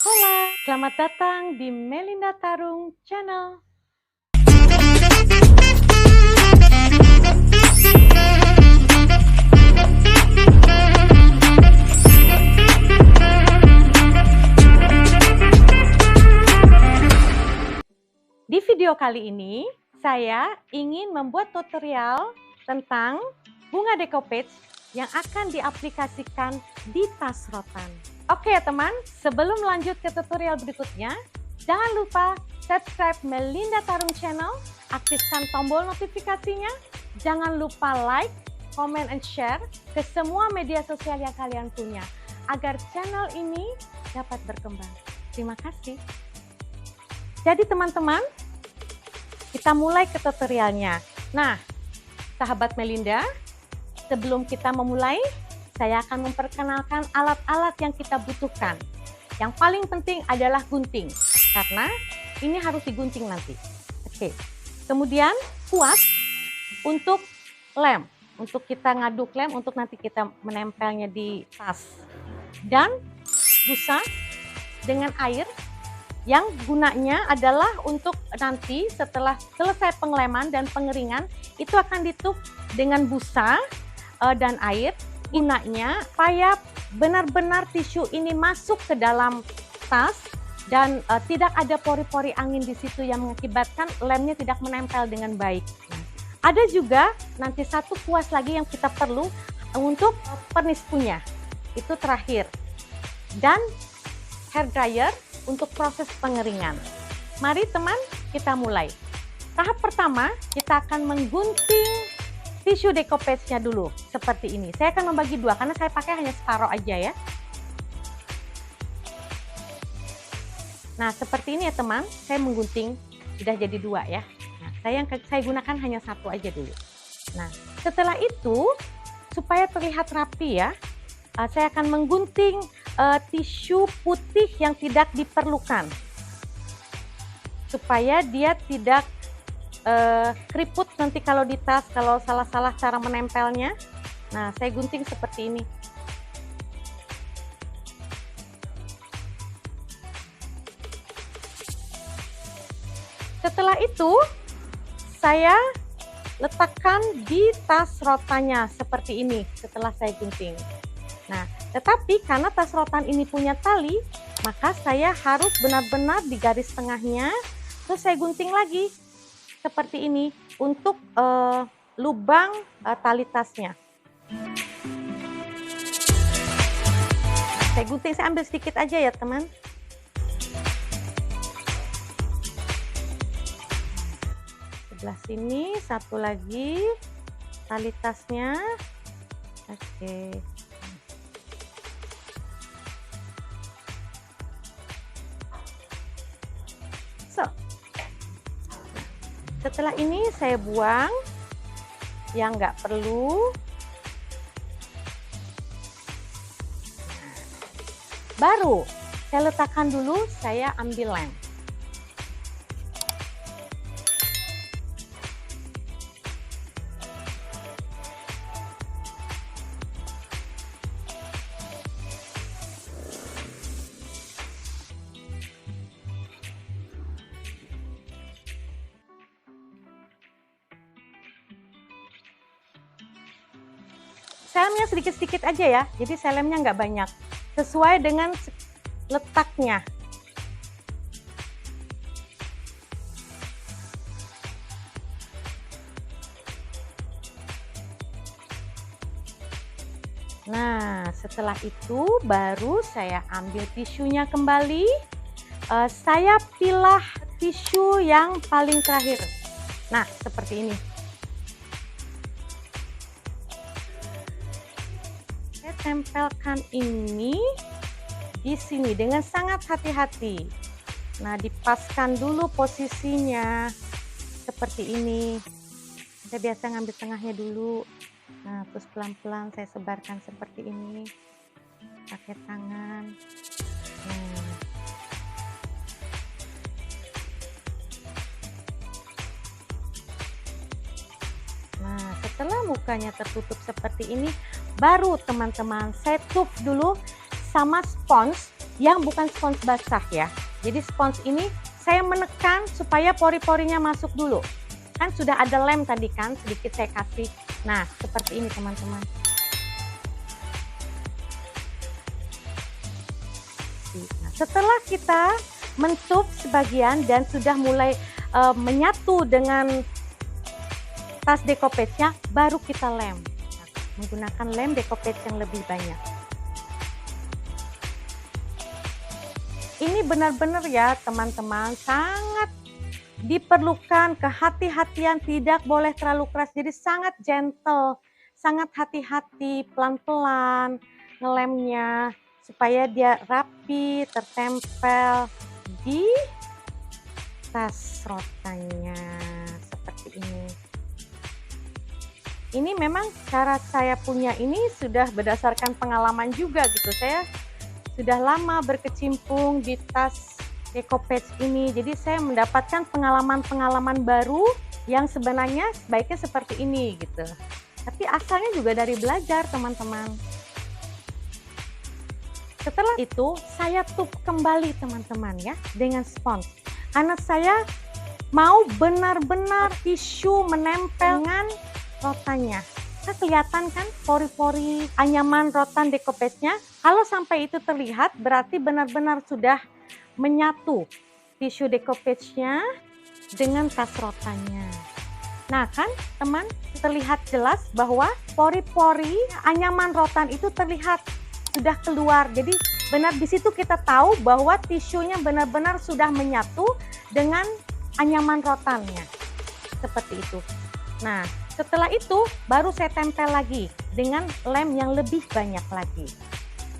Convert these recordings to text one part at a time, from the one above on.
Hola, selamat datang di Melinda Tarung Channel. Di video kali ini, saya ingin membuat tutorial tentang bunga decoupage yang akan diaplikasikan di tas rotan. Oke ya teman, sebelum lanjut ke tutorial berikutnya, jangan lupa subscribe Melinda Tarung Channel, aktifkan tombol notifikasinya, jangan lupa like, comment, and share ke semua media sosial yang kalian punya, agar channel ini dapat berkembang. Terima kasih. Jadi teman-teman, kita mulai ke tutorialnya. Nah, sahabat Melinda, sebelum kita memulai, saya akan memperkenalkan alat-alat yang kita butuhkan. Yang paling penting adalah gunting, karena ini harus digunting nanti. Oke. Kemudian kuas untuk lem, untuk kita ngaduk lem, untuk nanti kita menempelnya di tas. Dan busa dengan air, yang gunanya adalah untuk nanti setelah selesai pengeleman dan pengeringan, itu akan ditutup dengan busa dan air. Gunanya supaya benar-benar tisu ini masuk ke dalam tas dan tidak ada pori-pori angin di situ yang mengakibatkan lemnya tidak menempel dengan baik. Nah, ada juga nanti satu kuas lagi yang kita perlu untuk penispunya, itu terakhir. Dan hair dryer untuk proses pengeringan. Mari teman, kita mulai. Tahap pertama, kita akan menggunting tisu decoupage-nya dulu, seperti ini. Saya akan membagi dua, karena saya pakai hanya separuh aja ya. Nah, seperti ini ya teman, saya menggunting, sudah jadi dua ya. Nah, saya gunakan hanya satu aja dulu. Nah, setelah itu, supaya terlihat rapi ya, saya akan menggunting tisu putih yang tidak diperlukan, supaya dia tidak keriput nanti kalau di tas, kalau salah-salah cara menempelnya. Nah, saya gunting seperti ini. Setelah itu, saya letakkan di tas rotannya seperti ini setelah saya gunting. Nah, tetapi karena tas rotan ini punya tali, maka saya harus benar-benar di garis tengahnya, terus saya gunting lagi seperti ini untuk lubang tali tasnya. Saya gunting, saya ambil sedikit aja ya teman. Sebelah sini satu lagi tali tasnya. Oke. Setelah ini saya buang yang nggak perlu. Baru saya letakkan dulu, saya ambil lem. Selemnya sedikit-sedikit aja ya, jadi selemnya nggak banyak, sesuai dengan letaknya. Nah, setelah itu baru saya ambil tisunya kembali, saya pilah tisu yang paling terakhir. Nah, seperti ini. Tempelkan ini di sini dengan sangat hati-hati. Nah, dipaskan dulu posisinya seperti ini. Saya biasa ngambil tengahnya dulu. Nah, terus pelan-pelan saya sebarkan seperti ini pakai tangan. Nah, setelah mukanya tertutup seperti ini, baru teman-teman saya tutup dulu sama spons yang bukan spons basah ya. Jadi spons ini saya menekan supaya pori-porinya masuk dulu. Kan sudah ada lem tadi kan, sedikit saya kasih. Nah, seperti ini teman-teman. Nah, setelah kita mentup sebagian dan sudah mulai menyatu dengan tas decoupage-nya, baru kita lem. Nah, menggunakan lem decoupage yang lebih banyak. Ini benar-benar ya teman-teman, sangat diperlukan kehati-hatian, tidak boleh terlalu keras. Jadi sangat gentle, sangat hati-hati, pelan-pelan ngelemnya supaya dia rapi, tertempel di tas rotannya seperti ini. Ini memang cara saya punya ini sudah berdasarkan pengalaman juga gitu. Saya sudah lama berkecimpung di tas decoupage ini, jadi saya mendapatkan pengalaman-pengalaman baru yang sebenarnya sebaiknya seperti ini gitu. Tapi asalnya juga dari belajar teman-teman. Setelah itu saya tup kembali teman-teman ya dengan spons. Karena saya mau benar-benar tisu menempel dengan rotannya. Kelihatan kan pori-pori anyaman rotan decoupage-nya. Kalau sampai itu terlihat berarti benar-benar sudah menyatu tisu decoupage-nya dengan tas rotannya. Nah kan teman, terlihat jelas bahwa pori-pori anyaman rotan itu terlihat sudah keluar. Jadi benar di situ kita tahu bahwa tisunya benar-benar sudah menyatu dengan anyaman rotannya. Seperti itu. Nah, setelah itu baru saya tempel lagi dengan lem yang lebih banyak lagi.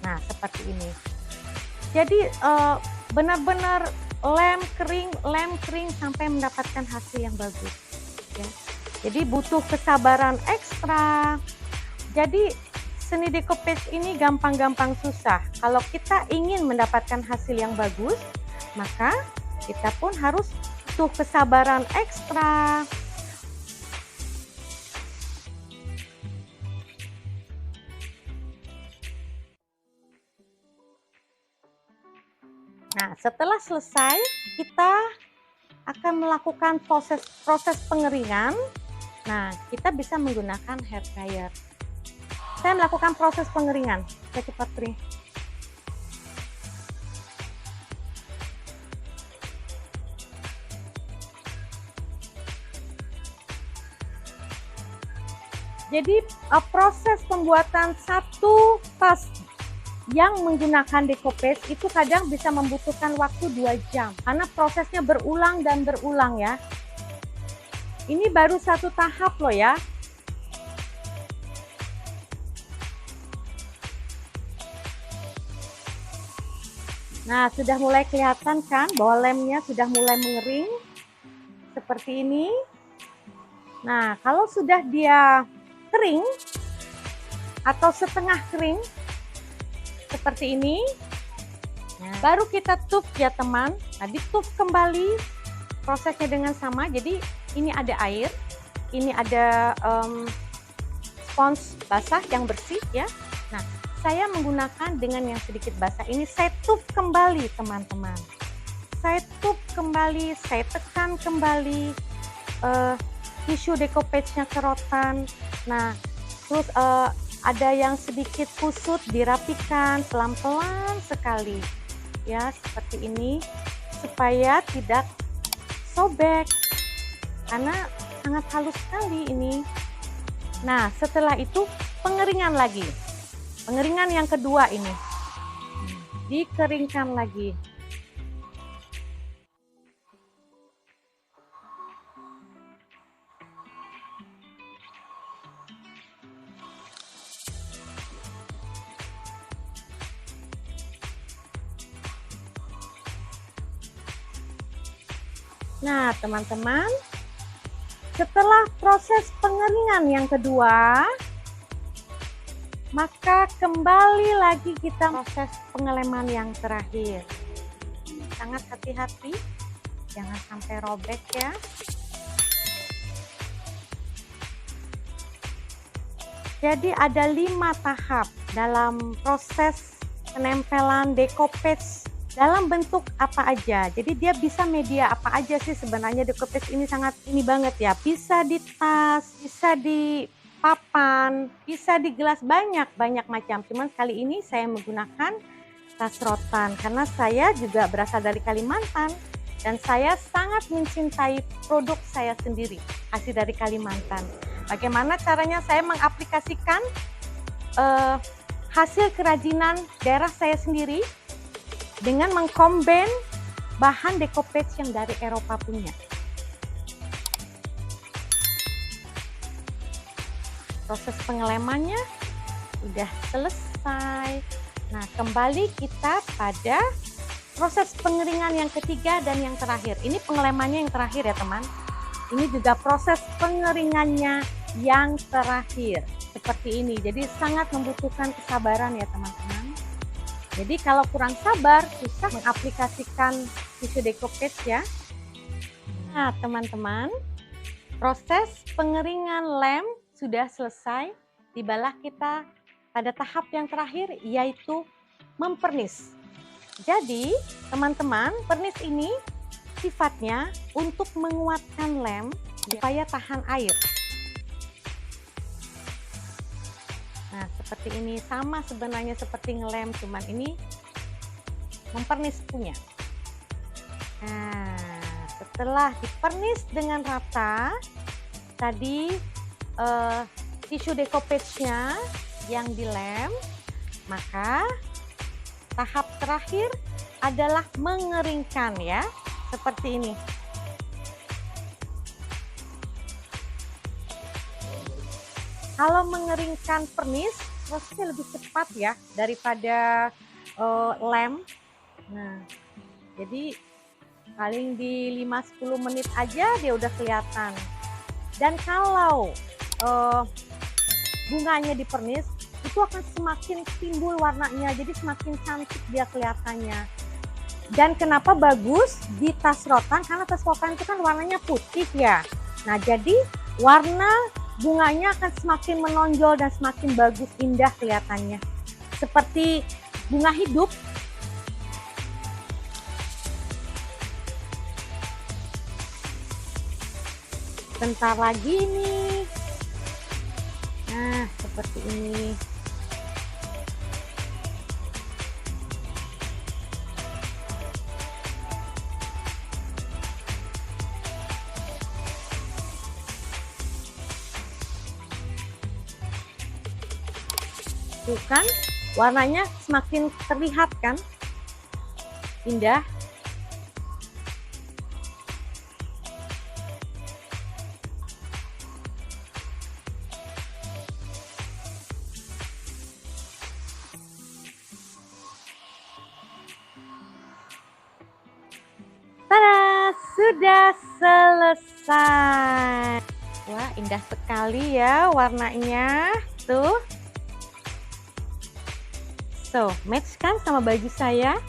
Nah, seperti ini. Jadi benar-benar lem kering sampai mendapatkan hasil yang bagus. Ya. Jadi butuh kesabaran ekstra. Jadi seni decoupage ini gampang-gampang susah. Kalau kita ingin mendapatkan hasil yang bagus, maka kita pun harus butuh kesabaran ekstra. Nah, setelah selesai, kita akan melakukan proses pengeringan. Nah, kita bisa menggunakan hair dryer. Saya melakukan proses pengeringan. Saya cepat kering. Jadi, proses pembuatan satu tas yang menggunakan decoupage itu kadang bisa membutuhkan waktu 2 jam karena prosesnya berulang dan berulang ya. Ini baru satu tahap loh ya. Nah, sudah mulai kelihatan kan bahwa lemnya sudah mulai mengering seperti ini. Nah, kalau sudah dia kering atau setengah kering seperti ini, nah, baru kita tup ya teman. Nah, ditup kembali prosesnya dengan sama. Jadi ini ada air, ini ada spons basah yang bersih ya. Nah, saya menggunakan dengan yang sedikit basah ini, saya tup kembali teman-teman. Saya tup kembali, saya tekan kembali tisu decoupage-nya ke rotan. Nah, terus ada yang sedikit kusut, dirapikan pelan-pelan sekali ya, seperti ini supaya tidak sobek karena sangat halus sekali ini. Nah, setelah itu pengeringan lagi, pengeringan yang kedua ini dikeringkan lagi. Nah, teman-teman, setelah proses pengeringan yang kedua, maka kembali lagi kita proses pengeleman yang terakhir. Sangat hati-hati, jangan sampai robek ya. Jadi ada 5 tahap dalam proses penempelan decoupage dalam bentuk apa aja. Jadi dia bisa media apa aja sih sebenarnya. Decoupage ini sangat ini banget ya. Bisa di tas, bisa di papan, bisa di gelas, banyak macam. Cuman kali ini saya menggunakan tas rotan karena saya juga berasal dari Kalimantan dan saya sangat mencintai produk saya sendiri, hasil dari Kalimantan. Bagaimana caranya saya mengaplikasikan hasil kerajinan daerah saya sendiri dengan mengcombine bahan decoupage yang dari Eropa punya. Proses pengelemannya sudah selesai. Nah, kembali kita pada proses pengeringan yang ketiga dan yang terakhir. Ini pengelemannya yang terakhir ya teman. Ini juga proses pengeringannya yang terakhir. Seperti ini. Jadi sangat membutuhkan kesabaran ya teman-teman. Jadi kalau kurang sabar, susah mengaplikasikan tisu decoupage ya. Nah teman-teman, proses pengeringan lem sudah selesai. Tibalah kita pada tahap yang terakhir, yaitu mempernis. Jadi teman-teman, pernis ini sifatnya untuk menguatkan lem supaya tahan air. Nah seperti ini, sama sebenarnya seperti ngelem, cuman ini mempernis punya. Nah setelah dipernis dengan rata, tadi tisu decoupage-nya yang dilem, maka tahap terakhir adalah mengeringkan ya, seperti ini. Kalau mengeringkan pernis, prosesnya lebih cepat ya daripada lem. Nah, jadi paling di 5-10 menit aja dia udah kelihatan. Dan kalau bunganya dipernis, itu akan semakin timbul warnanya, jadi semakin cantik dia kelihatannya. Dan kenapa bagus di tas rotan? Karena tas rotan itu kan warnanya putih ya. Nah jadi warna bunganya akan semakin menonjol dan semakin bagus, indah kelihatannya. Seperti bunga hidup. Bentar lagi nih. Nah seperti ini. Tuh kan warnanya semakin terlihat kan, indah. Tada, sudah selesai. Wah indah sekali ya warnanya tuh. So, match kan sama baju saya?